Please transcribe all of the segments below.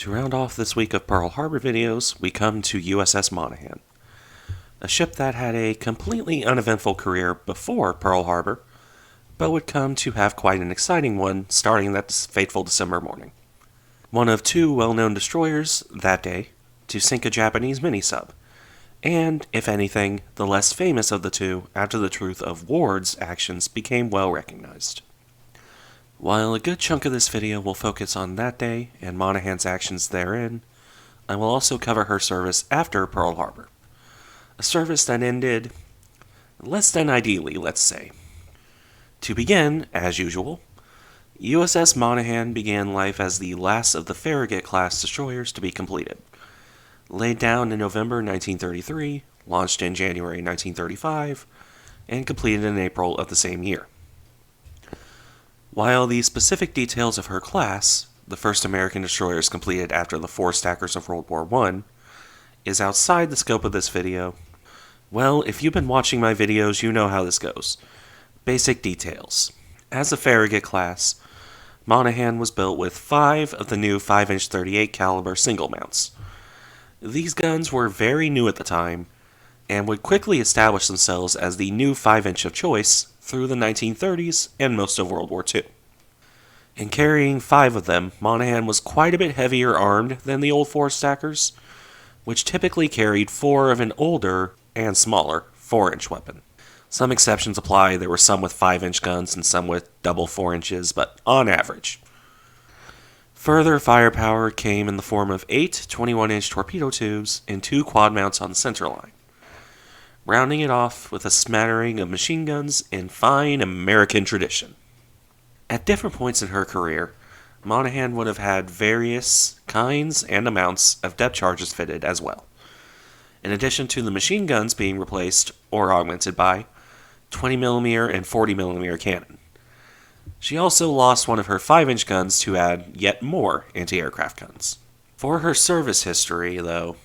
To round off this week of Pearl Harbor videos, we come to USS Monaghan, a ship that had a completely uneventful career before Pearl Harbor, but would come to have quite an exciting one starting that fateful December morning. One of two well-known destroyers that day to sink a Japanese mini-sub, and, if anything, the less famous of the two after the truth of Ward's actions became well recognized. While a good chunk of this video will focus on that day and Monaghan's actions therein, I will also cover her service after Pearl Harbor. A service that ended less than ideally, let's say. To begin, as usual, USS Monaghan began life as the last of the Farragut-class destroyers to be completed. Laid down in November 1933, launched in January 1935, and completed in April of the same year. While the specific details of her class, the first American destroyers completed after the four stackers of World War I, is outside the scope of this video, well, if you've been watching my videos, you know how this goes. Basic details. As a Farragut class, Monaghan was built with 5 of the new 5-inch 38 caliber single mounts. These guns were very new at the time, and would quickly establish themselves as the new 5-inch of choice through the 1930s and most of World War II. In carrying 5 of them, Monaghan was quite a bit heavier armed than the old 4 stackers, which typically carried 4 of an older and smaller 4-inch weapon. Some exceptions apply. There were some with 5-inch guns and some with double 4 inches, but on average. Further firepower came in the form of 8 21-inch torpedo tubes and 2 quad mounts on the center line, rounding it off with a smattering of machine guns in fine American tradition. At different points in her career, Monaghan would have had various kinds and amounts of depth charges fitted as well, in addition to the machine guns being replaced or augmented by 20mm and 40mm cannon. She also lost one of her 5-inch guns to add yet more anti-aircraft guns. For her service history, though,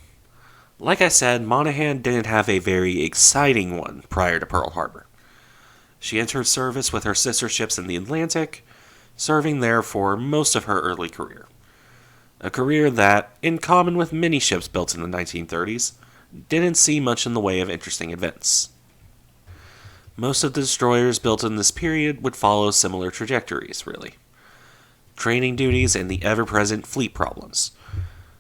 like I said, Monaghan didn't have a very exciting one prior to Pearl Harbor. She entered service with her sister ships in the Atlantic, serving there for most of her early career. A career that, in common with many ships built in the 1930s, didn't see much in the way of interesting events. Most of the destroyers built in this period would follow similar trajectories, really. Training duties and the ever-present fleet problems.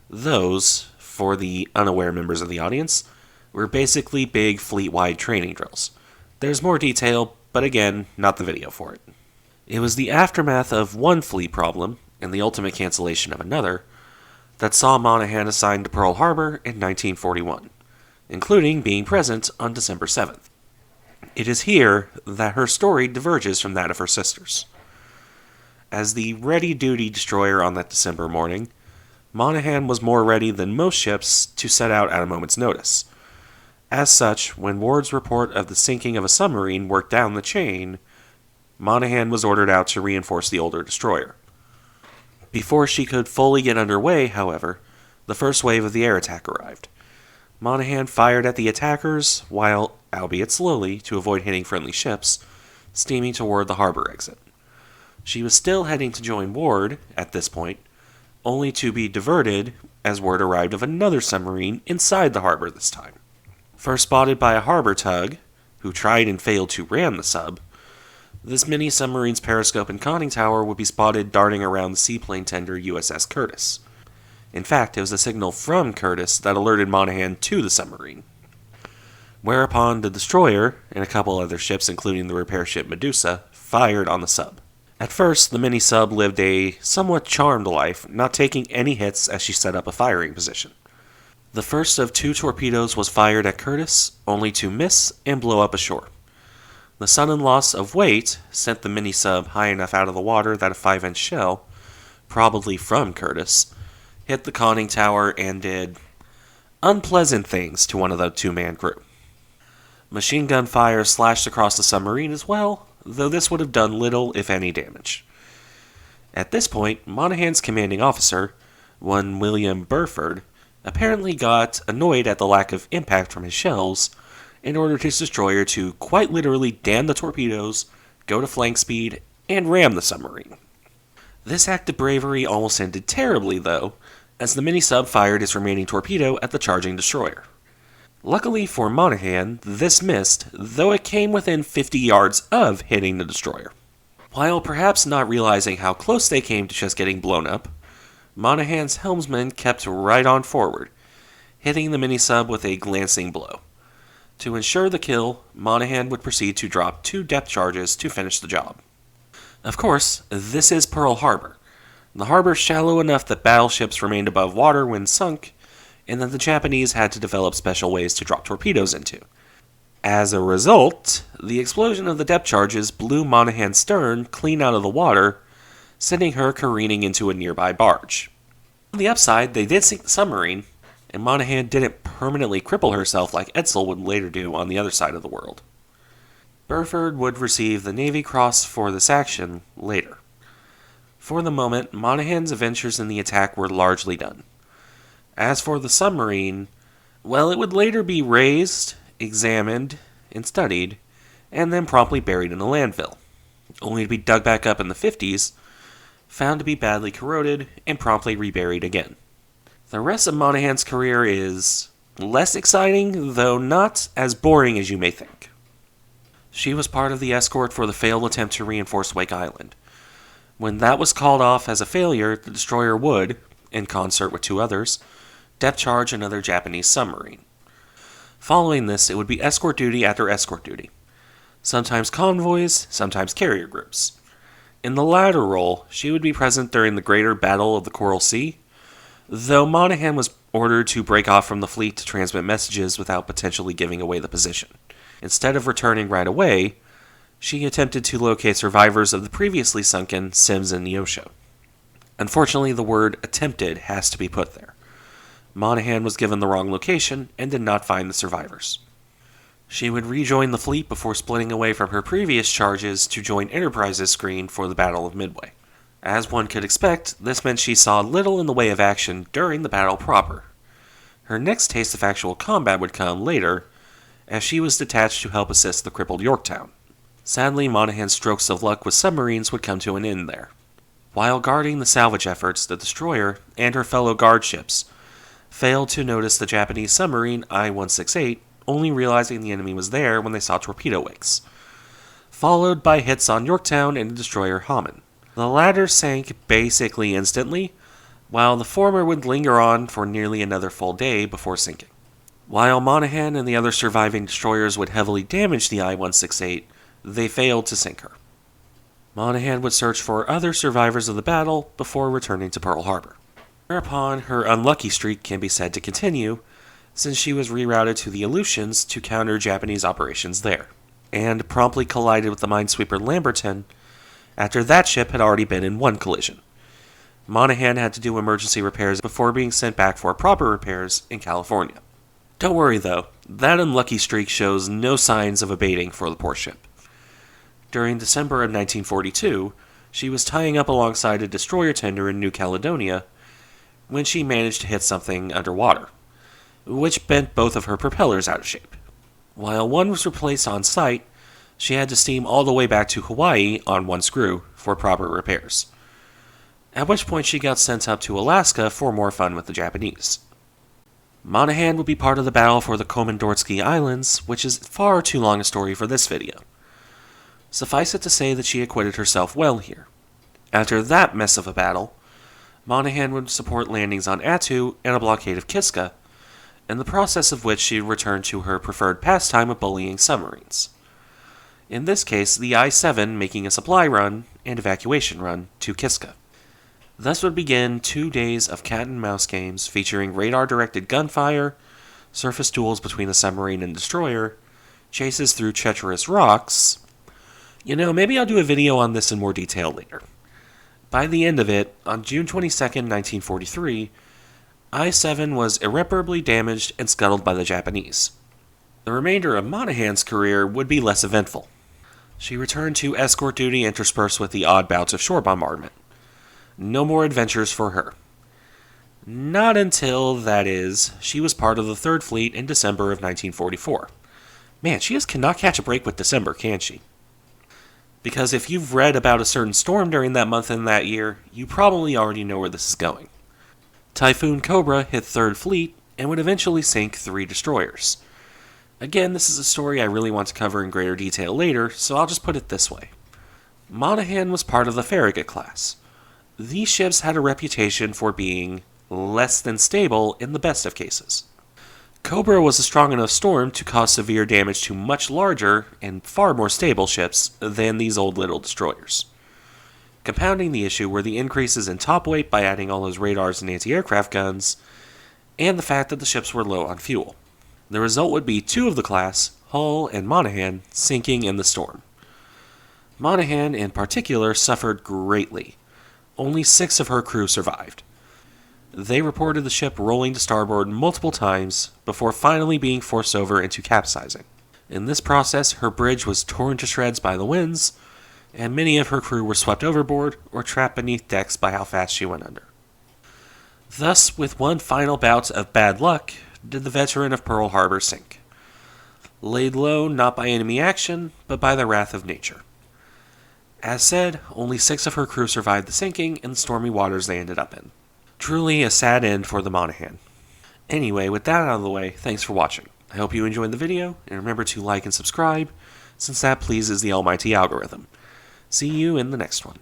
Those, for the unaware members of the audience, were basically big fleet-wide training drills. There's more detail, but again, not the video for it. It was the aftermath of one fleet problem, and the ultimate cancellation of another, that saw Monaghan assigned to Pearl Harbor in 1941, including being present on December 7th. It is here that her story diverges from that of her sisters. As the ready-duty destroyer on that December morning, Monaghan was more ready than most ships to set out at a moment's notice. As such, when Ward's report of the sinking of a submarine worked down the chain, Monaghan was ordered out to reinforce the older destroyer. Before she could fully get underway, however, the first wave of the air attack arrived. Monaghan fired at the attackers, while, albeit slowly, to avoid hitting friendly ships, steaming toward the harbor exit. She was still heading to join Ward, at this point, only to be diverted as word arrived of another submarine inside the harbor this time. First spotted by a harbor tug, who tried and failed to ram the sub, this mini-submarine's periscope and conning tower would be spotted darting around the seaplane tender USS Curtis. In fact, it was a signal from Curtis that alerted Monaghan to the submarine. Whereupon the destroyer, and a couple other ships including the repair ship Medusa, fired on the sub. At first, the mini-sub lived a somewhat charmed life, not taking any hits as she set up a firing position. The first of 2 torpedoes was fired at Curtis, only to miss and blow up ashore. The sudden loss of weight sent the mini-sub high enough out of the water that a 5-inch shell, probably from Curtis, hit the conning tower and did unpleasant things to one of the 2-man crew. Machine gun fire slashed across the submarine as well, though this would have done little, if any, damage. At this point, Monaghan's commanding officer, one William Burford, apparently got annoyed at the lack of impact from his shells and ordered his destroyer to quite literally dam the torpedoes, go to flank speed, and ram the submarine. This act of bravery almost ended terribly, though, as the mini-sub fired its remaining torpedo at the charging destroyer. Luckily for Monaghan, this missed, though it came within 50 yards of hitting the destroyer. While perhaps not realizing how close they came to just getting blown up, Monaghan's helmsman kept right on forward, hitting the mini-sub with a glancing blow. To ensure the kill, Monaghan would proceed to drop 2 depth charges to finish the job. Of course, this is Pearl Harbor. The harbor shallow enough that battleships remained above water when sunk, and that the Japanese had to develop special ways to drop torpedoes into. As a result, the explosion of the depth charges blew Monaghan's stern clean out of the water, sending her careening into a nearby barge. On the upside, they did sink the submarine, and Monaghan didn't permanently cripple herself like Edsel would later do on the other side of the world. Burford would receive the Navy Cross for this action later. For the moment, Monaghan's adventures in the attack were largely done. As for the submarine, well, it would later be raised, examined, and studied, and then promptly buried in a landfill, only to be dug back up in the 50s, found to be badly corroded, and promptly reburied again. The rest of Monaghan's career is less exciting, though not as boring as you may think. She was part of the escort for the failed attempt to reinforce Wake Island. When that was called off as a failure, the destroyer would, in concert with 2 others, depth charge another Japanese submarine. Following this, it would be escort duty after escort duty. Sometimes convoys, sometimes carrier groups. In the latter role, she would be present during the Greater Battle of the Coral Sea, though Monaghan was ordered to break off from the fleet to transmit messages without potentially giving away the position. Instead of returning right away, she attempted to locate survivors of the previously sunken Sims and Neosho. Unfortunately, the word attempted has to be put there. Monaghan was given the wrong location and did not find the survivors. She would rejoin the fleet before splitting away from her previous charges to join Enterprise's screen for the Battle of Midway. As one could expect, this meant she saw little in the way of action during the battle proper. Her next taste of actual combat would come later, as she was detached to help assist the crippled Yorktown. Sadly, Monaghan's strokes of luck with submarines would come to an end there. While guarding the salvage efforts, the destroyer and her fellow guard ships failed to notice the Japanese submarine I-168, only realizing the enemy was there when they saw torpedo wicks, followed by hits on Yorktown and the destroyer Hammond. The latter sank basically instantly, while the former would linger on for nearly another full day before sinking. While Monaghan and the other surviving destroyers would heavily damage the I-168, they failed to sink her. Monaghan would search for other survivors of the battle before returning to Pearl Harbor. Whereupon, her unlucky streak can be said to continue, since she was rerouted to the Aleutians to counter Japanese operations there, and promptly collided with the minesweeper Lamberton after that ship had already been in one collision. Monaghan had to do emergency repairs before being sent back for proper repairs in California. Don't worry though, that unlucky streak shows no signs of abating for the poor ship. During December of 1942, she was tying up alongside a destroyer tender in New Caledonia when she managed to hit something underwater, which bent both of her propellers out of shape. While one was replaced on site, she had to steam all the way back to Hawaii on one screw for proper repairs, at which point she got sent up to Alaska for more fun with the Japanese. Monaghan would be part of the battle for the Komandorski Islands, which is far too long a story for this video. Suffice it to say that she acquitted herself well here. After that mess of a battle, Monaghan would support landings on Attu and a blockade of Kiska, in the process of which she returned to her preferred pastime of bullying submarines. In this case, the I-7 making a supply run and evacuation run to Kiska. Thus would begin 2 days of cat-and-mouse games featuring radar-directed gunfire, surface duels between the submarine and destroyer, chases through treacherous rocks. Maybe I'll do a video on this in more detail later. By the end of it, on June 22, 1943, I-7 was irreparably damaged and scuttled by the Japanese. The remainder of Monaghan's career would be less eventful. She returned to escort duty interspersed with the odd bouts of shore bombardment. No more adventures for her. Not until, that is, she was part of the 3rd Fleet in December of 1944. Man, she just cannot catch a break with December, can she? Because if you've read about a certain storm during that month and that year, you probably already know where this is going. Typhoon Cobra hit 3rd Fleet and would eventually sink 3 destroyers. Again, this is a story I really want to cover in greater detail later, so I'll just put it this way. Monaghan was part of the Farragut class. These ships had a reputation for being less than stable in the best of cases. Cobra was a strong enough storm to cause severe damage to much larger and far more stable ships than these old little destroyers. Compounding the issue were the increases in top weight by adding all those radars and anti-aircraft guns, and the fact that the ships were low on fuel. The result would be 2 of the class, Hull and Monaghan, sinking in the storm. Monaghan, in particular, suffered greatly. Only 6 of her crew survived. They reported the ship rolling to starboard multiple times before finally being forced over into capsizing. In this process, her bridge was torn to shreds by the winds, and many of her crew were swept overboard or trapped beneath decks by how fast she went under. Thus, with one final bout of bad luck, did the veteran of Pearl Harbor sink. Laid low not by enemy action, but by the wrath of nature. As said, only 6 of her crew survived the sinking and the stormy waters they ended up in. Truly a sad end for the Monaghan. Anyway, with that out of the way, thanks for watching. I hope you enjoyed the video, and remember to like and subscribe, since that pleases the almighty algorithm. See you in the next one.